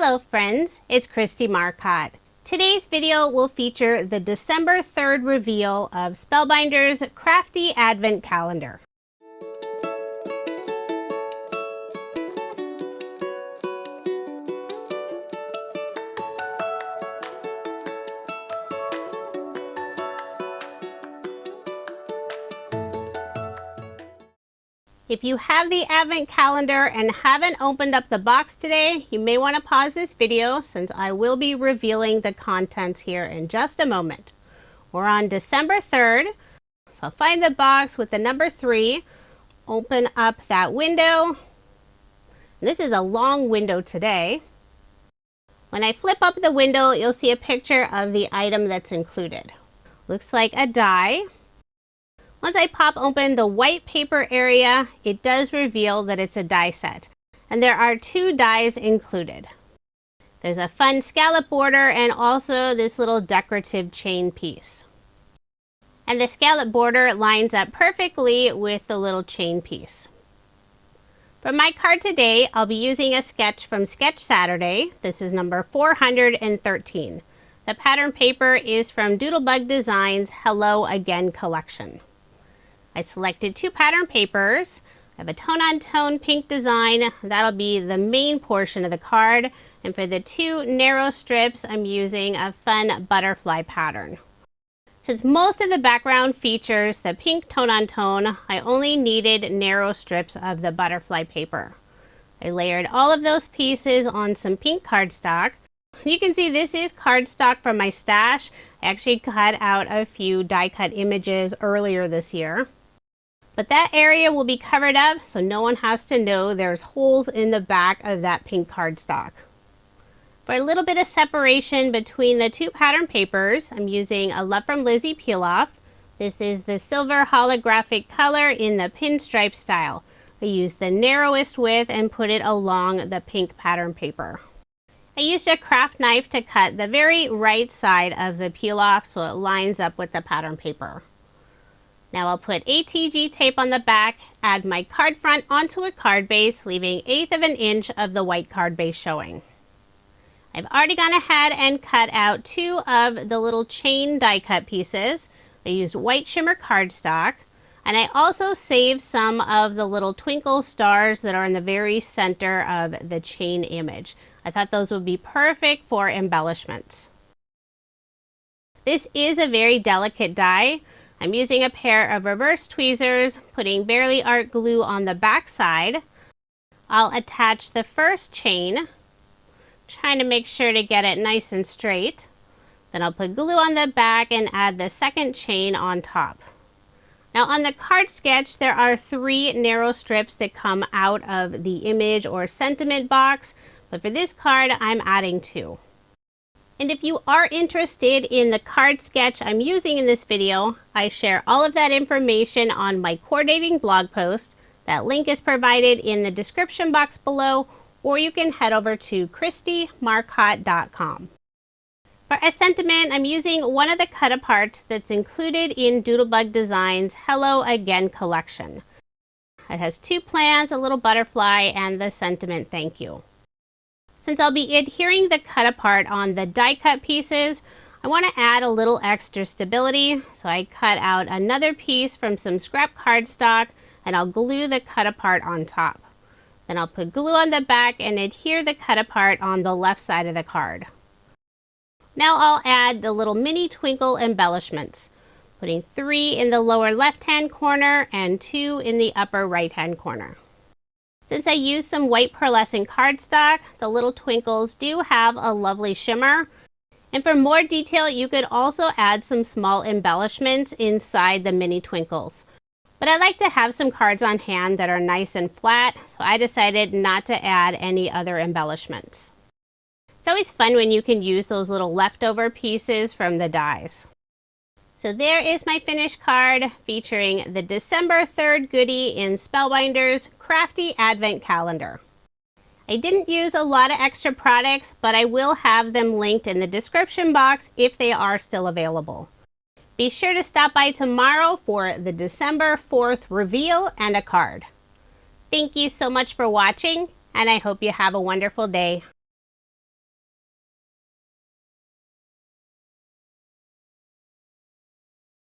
Hello friends, it's Kristie Marcotte. Today's video will feature the December 3rd reveal of Spellbinders Crafty Advent Calendar. If you have the Advent Calendar and haven't opened up the box today, you may want to pause this video since I will be revealing the contents here in just a moment. We're on December 3rd, so find the box with the number 3, open up that window. This is a long window today. When I flip up the window, you'll see a picture of the item that's included. Looks like a die. Once I pop open the white paper area, it does reveal that it's a die set. And there are 2 dies included. There's a fun scallop border and also this little decorative chain piece. And the scallop border lines up perfectly with the little chain piece. For my card today, I'll be using a sketch from Sketch Saturday. This is number 413. The pattern paper is from Doodlebug Designs Hello Again collection. I selected 2 pattern papers. I have a tone-on-tone pink design. That'll be the main portion of the card. And for the 2 narrow strips, I'm using a fun butterfly pattern. Since most of the background features the pink tone-on-tone, I only needed narrow strips of the butterfly paper. I layered all of those pieces on some pink cardstock. You can see this is cardstock from my stash. I actually cut out a few die-cut images earlier this year. But that area will be covered up so no one has to know there's holes in the back of that pink cardstock. For a little bit of separation between the 2 pattern papers, I'm using a Love from Lizi peel off. This is the silver holographic color in the pinstripe style. I used the narrowest width and put it along the pink pattern paper. I used a craft knife to cut the very right side of the peel off so it lines up with the pattern paper. Now I'll put ATG tape on the back, add my card front onto a card base, leaving 1/8 of an inch of the white card base showing. I've already gone ahead and cut out 2 of the little chain die cut pieces. I used white shimmer cardstock, and I also saved some of the little twinkle stars that are in the very center of the chain image. I thought those would be perfect for embellishments. This is a very delicate die. I'm using a pair of reverse tweezers, putting Barely Art glue on the back side. I'll attach the first chain, trying to make sure to get it nice and straight. Then I'll put glue on the back and add the second chain on top. Now on the card sketch, there are 3 narrow strips that come out of the image or sentiment box, but for this card, I'm adding 2. And if you are interested in the card sketch I'm using in this video, I share all of that information on my coordinating blog post. That link is provided in the description box below, or you can head over to KristieMarcotte.com. For a sentiment, I'm using one of the cut-aparts that's included in Doodlebug Designs Hello Again collection. It has 2 plants, a little butterfly, and the sentiment thank you. Since I'll be adhering the cut apart on the die cut pieces, I want to add a little extra stability, so I cut out another piece from some scrap cardstock and I'll glue the cut apart on top. Then I'll put glue on the back and adhere the cut apart on the left side of the card. Now I'll add the little mini twinkle embellishments, putting 3 in the lower left hand corner and 2 in the upper right hand corner. Since I used some white pearlescent cardstock, the little twinkles do have a lovely shimmer. And for more detail, you could also add some small embellishments inside the mini twinkles. But I like to have some cards on hand that are nice and flat, so I decided not to add any other embellishments. It's always fun when you can use those little leftover pieces from the dies. So there is my finished card featuring the December 3rd goodie in Spellbinders Crafty Advent Calendar. I didn't use a lot of extra products, but I will have them linked in the description box if they are still available. Be sure to stop by tomorrow for the December 4th reveal and a card. Thank you so much for watching, and I hope you have a wonderful day.